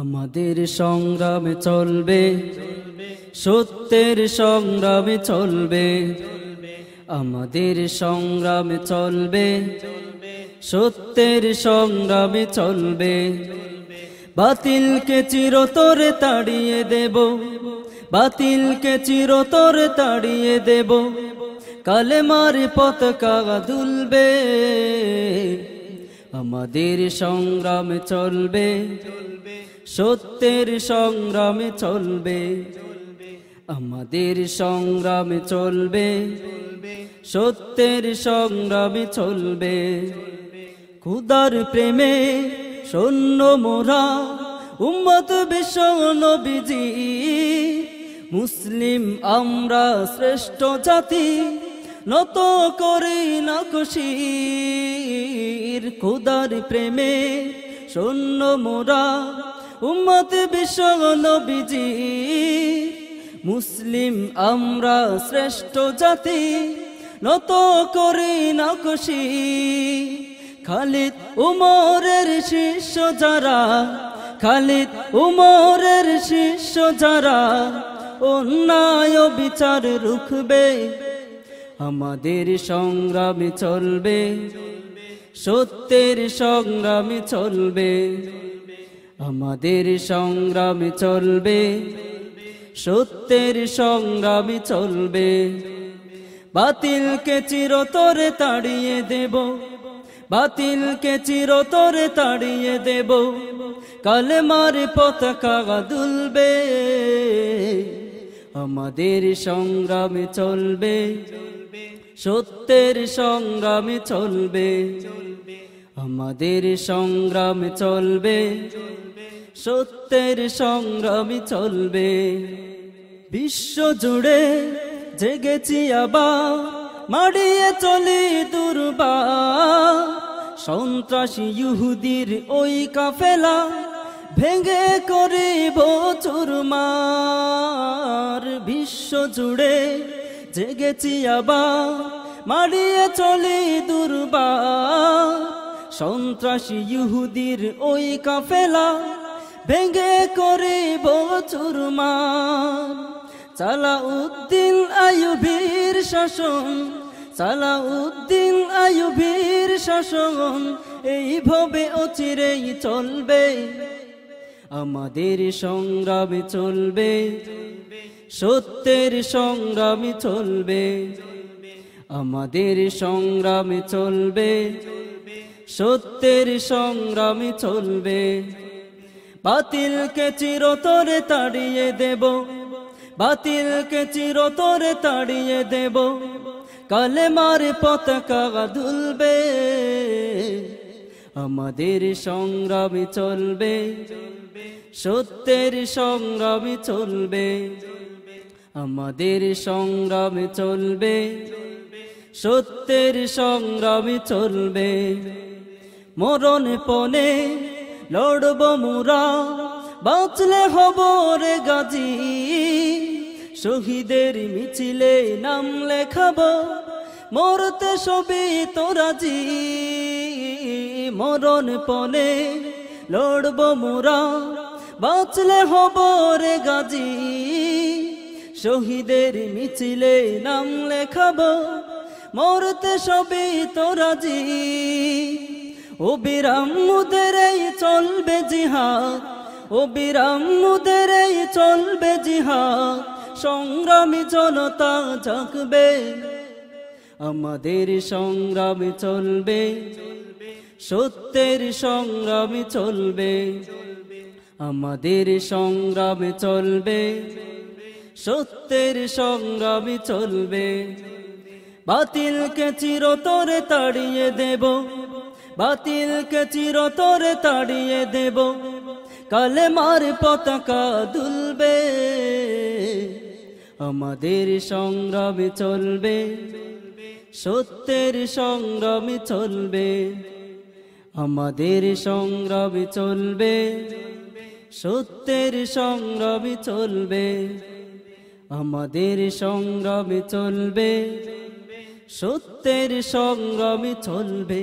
আমাদের সংগ্রামে চলবে, সত্যের সংগ্রামে চলবে। আমাদের সংগ্রামে চলবে, সত্যের সংগ্রামে চলবে। বাতিলকে চিরতরে তাড়িয়ে দেব, বাতিলকে চিরতরে তাড়িয়ে দেব। কালেমার পতাকা দুলবে, আমাদের সংগ্রামে চলবে, সত্যের সংগ্রামে চলবে। আমাদের সংগ্রামে চলবে, সত্যের সংগ্রামে চলবে। খুদার প্রেমে সৈন্য মোরা, উম্মত বিশ্ব নবীজি। মুসলিম আমরা শ্রেষ্ঠ জাতি, নত করি না কুশির। খুদার প্রেমে সৈন্য মোরা, উম্মত বিশ্ব নবীজি। মুসলিম আমরা শ্রেষ্ঠ জাতি, নত করি না কুশির। খালিদ উমরের শিষ্য যারা, খালিদ উমরের শিষ্য যারা, অন্যায় বিচার রুখবে। আমাদের সংগ্রামে চলবে, সত্যের সংগ্রামে চলবে। আমাদের সংগ্রামে চলবে, সত্যের সংগ্রামে চলবে। বাতিলকে চিরতরে তাড়িয়ে দেব, বাতিলকে চিরতরে তাড়িয়ে দেব। কালেমার পতাকা দুলবে, আমাদের সংগ্রামে চলবে, সত্যের সংগ্রামে চলবে। আমাদের সংগ্রামে চলবে, সত্যের সংগ্রামে চলবে। বিশ্ব জুড়ে জেগেছি আবার, মাড়িয়ে চলি দুর্বার। সন্ত্রাসী ইহুদির ওই কাফেলা, ভেঙে করিব চুরমার। বিশ্ব জুড়ে জেগেছি আবার, মাড়িয়ে চলি দুর্বার। সন্ত্রাসী ইহুদির ওই কাফেলা, ভেঙে করিব চুরমার। সালাউদ্দিন আইয়ুবীর শাসন, সালাউদ্দিন আইয়ুবীর শাসন, এইভাবে অচিরেই চলবে। আমাদের সংগ্রামে চলবে, সত্যের সংগ্রামে চলবে। আমাদের সংগ্রামে চলবে, সত্যের সংগ্রামে চলবে। বাতিলকে চিরতরে তাড়িয়ে দেব, বাতিলকে চিরতরে তাড়িয়ে দেব। কালেমার পতাকা দুলবে, আমাদের সংগ্রামে চলবে, সত্যের সংগ্রামে চলবে। আমাদের সংগ্রামে চলবে, সত্যের সংগ্রামে চলবে। মরণ পণে লড়ব মোরা, বাঁচলে হব রে গাজী। শহীদের মিছিলে নাম লেখাব, মরতে সবই তো রাজি। মরণ পণে লড়ব মোরা, বাঁচলে হব রে গাজী। শহীদের মিছিলে নাম লেখাব, মরতে সবই তো রাজি। অবিরাম মুদেরই চলবে জিহাদ, অবিরাম চলবে জিহাদ। সংগ্রামী জনতা জাগবে, আমাদের সংগ্রামে চলবে, সত্যের সংগ্রামে চলবে। আমাদের সংগ্রামে চলবে, সত্যের সংগ্রামে চলবে। বাতিলকে চিরতরে তাড়িয়ে দেব, বাতিলকে চিরতরে তাড়িয়ে দেব। কালেমার পতাকা দুলবে, আমাদের সংগ্রামে চলবে, সত্যের সংগ্রামে চলবে। আমাদের সংগ্রামে চলবে, সত্যের সংগ্রামে চলবে। আমাদের সংগ্রামে চলবে, সত্যের সংগ্রামে চলবে।